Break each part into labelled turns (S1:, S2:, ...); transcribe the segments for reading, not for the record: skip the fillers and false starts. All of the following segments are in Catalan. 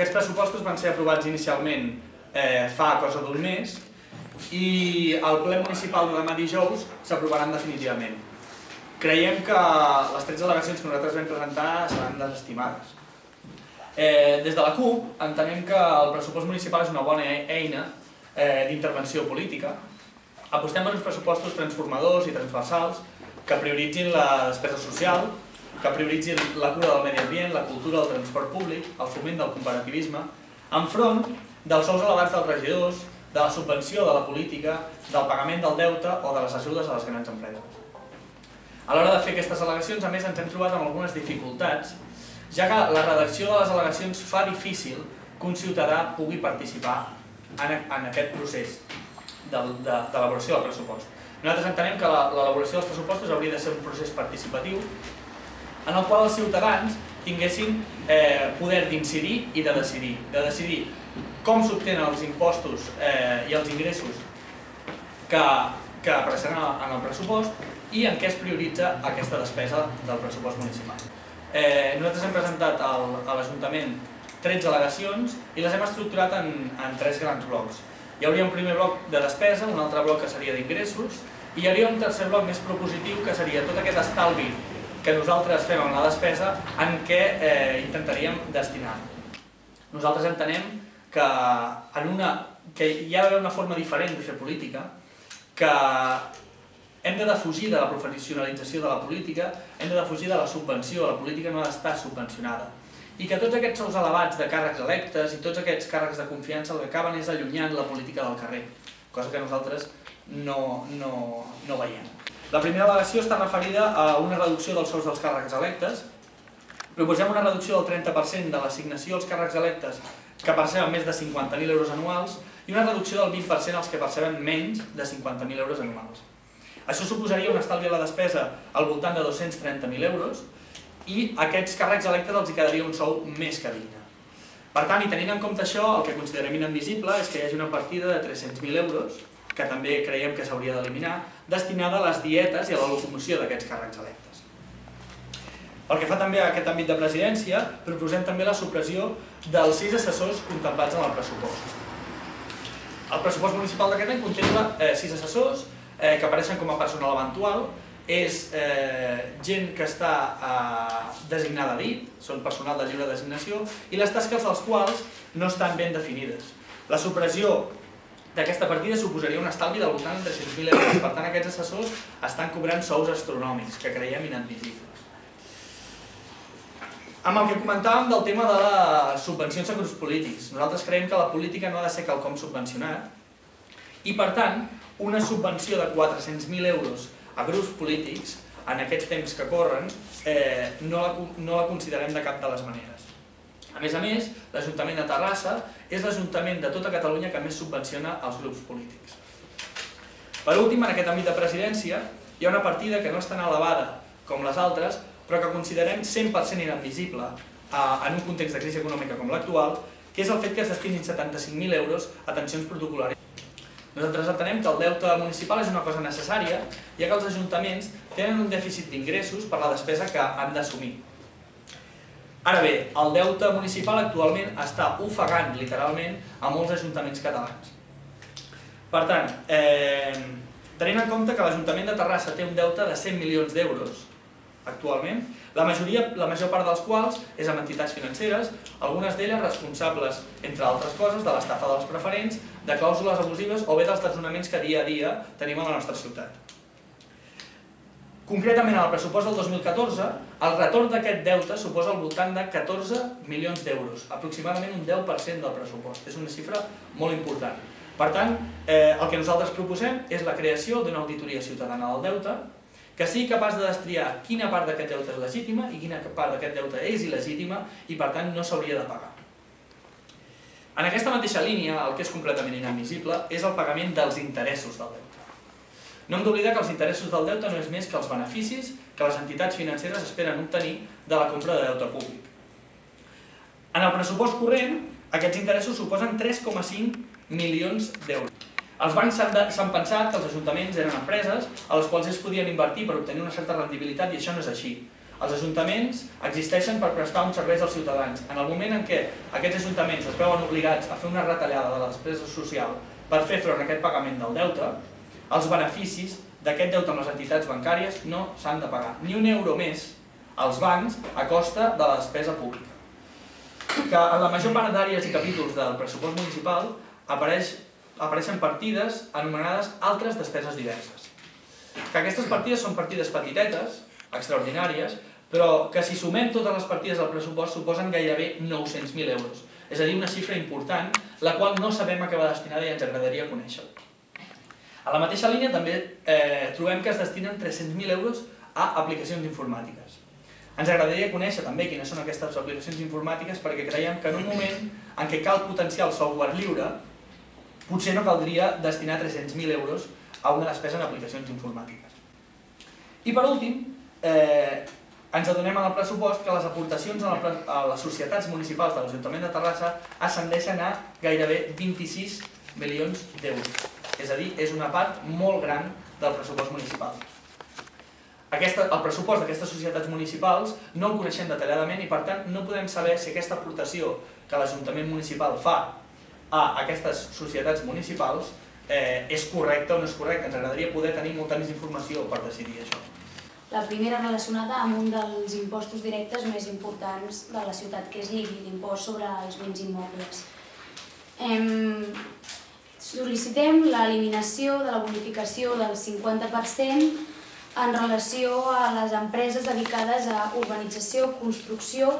S1: Aquests pressupostos van ser aprovats inicialment fa cosa d'un mes i el ple municipal de demà dijous s'aprovaran definitivament. Creiem que les 13 al·legacions que nosaltres vam presentar seran desestimades. Des de la CUP entenem que el pressupost municipal és una bona eina d'intervenció política. Apostem per uns pressupostos transformadors i transversals que prioritzin la despesa social, que prioritzin la cura del medi ambient, la cultura del transport públic, el foment del comparativisme, enfront dels sous elevats dels regidors, de la subvenció de la política, del pagament del deute o de les ajudes a les grans empreses. A l'hora de fer aquestes al·legacions, a més, ens hem trobat amb algunes dificultats, ja que la redacció de les al·legacions fa difícil que un ciutadà pugui participar en aquest procés d'elaboració del pressupost. Nosaltres entenem que l'elaboració dels pressupostos hauria de ser un procés participatiu en el qual els ciutadans tinguessin poder d'incidir i de decidir com s'obtenen els impostos i els ingressos que apareixen en el pressupost i en què es prioritza aquesta despesa del pressupost municipal. Nosaltres hem presentat a l'Ajuntament 13 al·legacions i les hem estructurat en 3 grans blocs. Hi hauria un primer bloc de despesa, un altre bloc que seria d'ingressos i hi hauria un tercer bloc més propositiu que seria tot aquest estalvi que nosaltres fem amb la despesa en què intentaríem destinar. Nosaltres entenem que hi ha d'haver una forma diferent de fer política, que hem de defugir de la professionalització de la política, hem de defugir de la subvenció, la política no ha d'estar subvencionada. I que tots aquests sous elevats de càrrecs electes i tots aquests càrrecs de confiança el que acaben és allunyant la política del carrer, cosa que nosaltres no veiem. La primera al·legació està referida a una reducció dels sous dels càrrecs electes. Proposem una reducció del 30% de l'assignació als càrrecs electes que perceben més de 50.000 euros anuals i una reducció del 20% als que perceben menys de 50.000 euros anuals. Això suposaria un estalvi a la despesa al voltant de 230.000 euros i a aquests càrrecs electes els hi quedaria un sou més que digne. Per tant, i tenint en compte això, el que considerem inadmissible és que hi hagi una partida de 300.000 euros, que també creiem que s'hauria d'eliminar, destinada a les dietes i a la locomoció d'aquests càrrecs electes. Pel que fa també a aquest àmbit de presidència, proposem també la supressió dels 6 assessors contemplats en el pressupost. El pressupost municipal d'aquest any contempla 6 assessors que apareixen com a personal eventual, és gent que està designada a dit, són personal de lliure designació, i les tasques dels quals no estan ben definides. La supressió d'aquesta partida suposaria un estalvi del voltant de 300.000 euros, per tant aquests assessors estan cobrant sous astronòmics, que creiem inadmissibles. Amb el que comentàvem del tema de les subvencions a grups polítics, nosaltres creiem que la política no ha de ser quelcom subvencionat i, per tant, una subvenció de 400.000 euros a grups polítics, en aquests temps que corren, no la considerem de cap de les maneres. A més, l'Ajuntament de Terrassa és l'Ajuntament de tota Catalunya que més subvenciona els grups polítics. Per últim, en aquest àmbit de presidència, hi ha una partida que no és tan elevada com les altres, però que considerem 100% inadmissible en un context de crisi econòmica com l'actual, que és el fet que es destinin 75.000 euros a atencions protocolàries. Nosaltres entenem que el deute municipal és una cosa necessària, ja que els ajuntaments tenen un dèficit d'ingressos per la despesa que han d'assumir. Ara bé, el deute municipal actualment està ofegant literalment a molts ajuntaments catalans. Per tant, tenint en compte que l'Ajuntament de Terrassa té un deute de 100 milions d'euros actualment, la major part dels quals és amb entitats financeres, algunes d'elles responsables, entre altres coses, de l'estafa dels preferents, de clàusules abusives o bé dels desnonaments que dia a dia tenim a la nostra ciutat. Concretament, en el pressupost del 2014, el retorn d'aquest deute suposa al voltant de 14 milions d'euros, aproximadament un 10% del pressupost. És una xifra molt important. Per tant, el que nosaltres proposem és la creació d'una auditoria ciutadana del deute que sigui capaç de destriar quina part d'aquest deute és legítima i quina part d'aquest deute és il·legítima i, per tant, no s'hauria de pagar. En aquesta mateixa línia, el que és completament inadmissible és el pagament dels interessos del deute. No hem d'oblidar que els interessos del deute no és més que els beneficis que les entitats financeres esperen obtenir de la compra de deute públic. En el pressupost corrent, aquests interessos suposen 3,5 milions d'euros. Els bancs s'han pensat que els ajuntaments eren empreses a les quals es podien invertir per obtenir una certa rendibilitat i això no és així. Els ajuntaments existeixen per prestar uns serveis als ciutadans. En el moment en què aquests ajuntaments es veuen obligats a fer una retallada de la despesa social per fer front a aquest pagament del deute, els beneficis d'aquest deute amb les entitats bancàries no s'han de pagar. Ni un euro més als bancs a costa de la despesa pública. Que en la major part d'àrees i capítols del pressupost municipal apareixen partides anomenades altres despeses diverses. Que aquestes partides són partides petitetes, extraordinàries, però que si sumem totes les partides del pressupost suposen gairebé 900.000 euros. És a dir, una xifra important, la qual no sabem a què va destinada i ens agradaria conèixer. A la mateixa línia també trobem que es destinen 300.000 euros a aplicacions informàtiques. Ens agradaria conèixer també quines són aquestes aplicacions informàtiques perquè creiem que en un moment en què cal potenciar el software lliure, potser no caldria destinar 300.000 euros a una despesa en aplicacions informàtiques. I per últim, ens adonem en el pressupost que les aportacions a les societats municipals de l'Ajuntament de Terrassa ascendeixen a gairebé 26 milions d'euros. És a dir, és una part molt gran del pressupost municipal. El pressupost d'aquestes societats municipals no el coneixem detalladament i per tant no podem saber si aquesta aportació que l'Ajuntament municipal fa a aquestes societats municipals és correcta o no és correcta. Ens agradaria poder tenir molta més informació per decidir això.
S2: La primera relacionada amb un dels impostos directes més importants de la ciutat, que és l'IBI, l'impost sobre els béns immobles. Sol·licitem l'eliminació de la bonificació del 50% en relació a les empreses dedicades a urbanització, construcció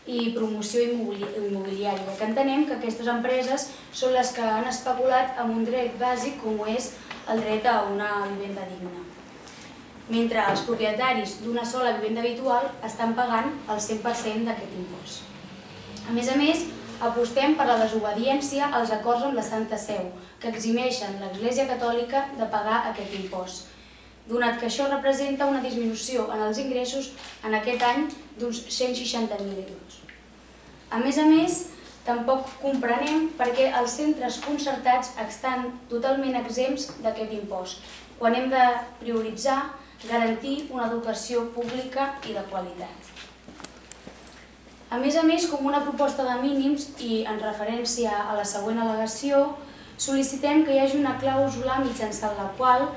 S2: i promoció immobiliària, que entenem que aquestes empreses són les que han especulat amb un dret bàsic com és el dret a una vivenda digna. Mentre els propietaris d'una sola vivenda habitual estan pagant el 100% d'aquest impost. A més, apostem per la desobediència als acords amb la Santa Seu, que eximeixen l'Església Catòlica de pagar aquest impost, donat que això representa una disminució en els ingressos en aquest any d'uns 160.000 euros. A més, tampoc comprenem per què els centres concertats estan totalment exempts d'aquest impost, quan hem de prioritzar garantir una educació pública i de qualitat. A més, com una proposta de mínims i en referència a la següent al·legació, sol·licitem que hi hagi una clàusula mitjançant la qual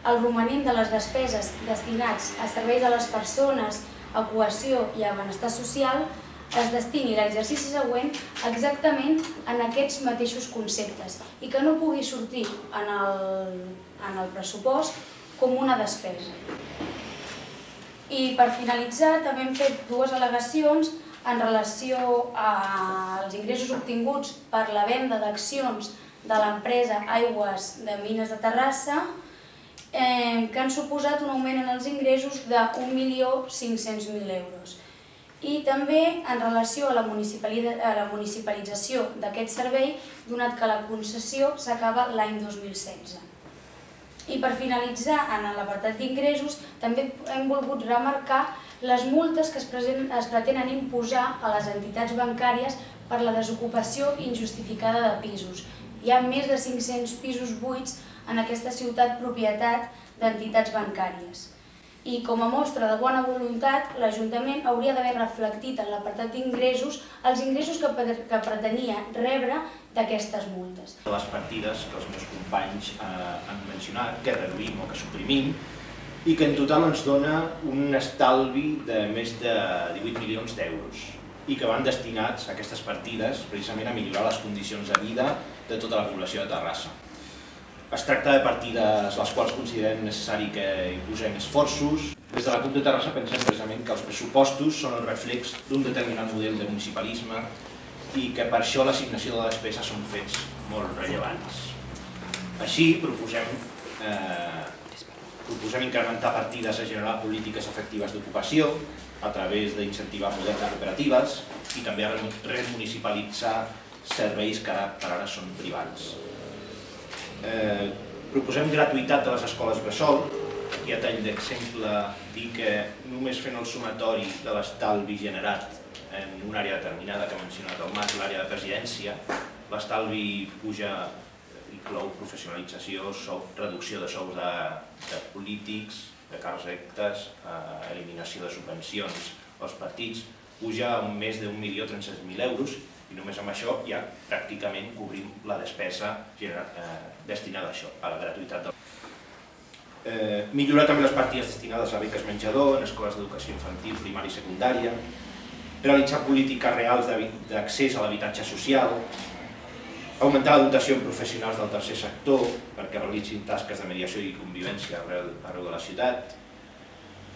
S2: el romanent de les despeses destinats a serveis a les persones, a cohesió i a benestar social es destini l'exercici següent exactament en aquests mateixos conceptes i que no pugui sortir en el pressupost com una despesa. I per finalitzar, també hem fet dues al·legacions en relació als ingressos obtinguts per la venda d'accions de l'empresa Aigües de Mines de Terrassa, que han suposat un augment en els ingressos de 1.500.000 euros. I també en relació a la municipalització d'aquest servei, donat que la concessió s'acaba l'any 2016. I per finalitzar, en l'apartat d'ingressos, també hem volgut remarcar les multes que es pretenen imposar a les entitats bancàries per la desocupació injustificada de pisos. Hi ha més de 500 pisos buits en aquesta ciutat propietat d'entitats bancàries. I com a mostra de bona voluntat, l'Ajuntament hauria d'haver reflectit en l'apartat d'ingressos els ingressos que pretenia rebre d'aquestes multes.
S3: Les partides que els meus companys han mencionat, que reduïm o que suprimim, i que en total ens dona un estalvi de més de 18 milions d'euros i que van destinats a aquestes partides precisament a millorar les condicions de vida de tota la població de Terrassa. Es tracta de partides les quals considerem necessari que hi posem esforços. Des de la CUP de Terrassa pensem precisament que els pressupostos són el reflex d'un determinat model de municipalisme i que per això l'assignació de la despesa són fets molt rellevants. Així proposem incrementar partides a generar polítiques efectives d'ocupació a través d'incentivar models de cooperatives i també a remunicipalitzar serveis que per ara són privats. Proposem gratuïtat de les escoles bressol. Aquí a tall d'exemple dir que només fent el sumatori de l'estalvi generat en una àrea determinada que ha mencionat el Mas, l'àrea de presidència, l'estalvi puja, inclou professionalització, reducció de sous de polítics, de càrrecs electes, eliminació de subvencions als partits, puja a més d'1.300.000 euros i només amb això ja pràcticament cobrim la despesa destinada a això, a la gratuïtat. Millorar també les partides destinades a beques menjador en escoles d'educació infantil, primària i secundària, realitzar polítiques reals d'accés a l'habitatge social, augmentar la dotació en professionals del tercer sector perquè realitzin tasques de mediació i convivència arreu de la ciutat,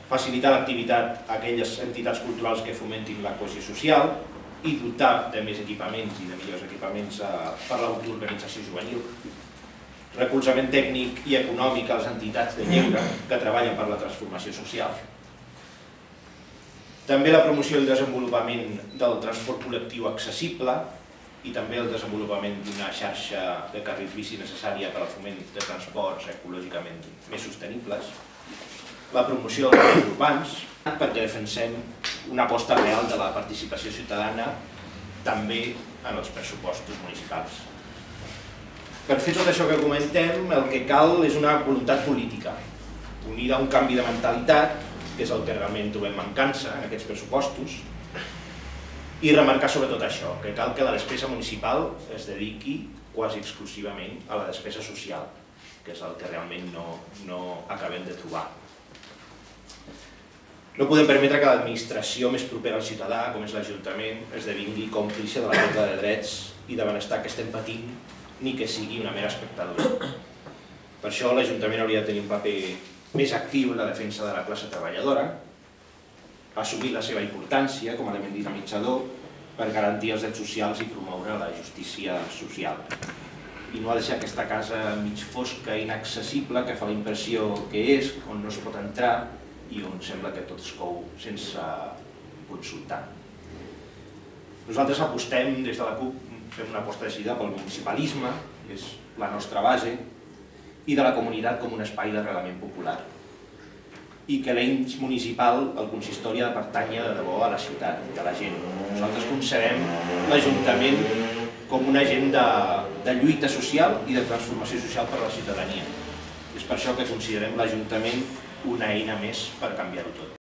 S3: facilitar l'activitat a aquelles entitats culturals que fomentin la cohesió social i dotar de més equipaments i de millors equipaments per a l'autoorganització juvenil, recolzament tècnic i econòmic a les entitats de lleure que treballen per la transformació social. També la promoció i el desenvolupament del transport col·lectiu accessible i també el desenvolupament d'una xarxa de carrils bici necessària per al foment de transports ecològicament més sostenibles, la promoció dels barris urbans, perquè defensem una aposta real de la participació ciutadana també en els pressupostos municipals. Per fer tot això que comentem, el que cal és una voluntat política, unida a un canvi de mentalitat, que és el que realment trobem mancança en aquests pressupostos, i remarcar sobretot això, que cal que la despesa municipal es dediqui quasi exclusivament a la despesa social, que és el que realment no acabem de trobar. No podem permetre que l'administració més propera al ciutadà, com és l'Ajuntament, esdevingui còmplice de la pèrdua de drets i de benestar que estem patint, ni que sigui una mera espectadora. Per això l'Ajuntament hauria de tenir un paper més actiu en la defensa de la classe treballadora, assumir la seva importància com a element dinamitzador per garantir els drets socials i promoure la justícia social. I no ha de ser aquesta casa mig fosca i inaccessible que fa la impressió que és, on no es pot entrar i on sembla que tot es cou sense consultar. Nosaltres apostem des de la CUP, fem una aposta decidida pel municipalisme, que és la nostra base, i de la comunitat com un espai d'arrelament popular. I que l'ens municipal, el consistori, ha de pertànyer de debò a la ciutat, a la gent. Nosaltres concebem l'Ajuntament com un agent de lluita social i de transformació social per a la ciutadania. És per això que considerem l'Ajuntament una eina més per canviar-ho tot.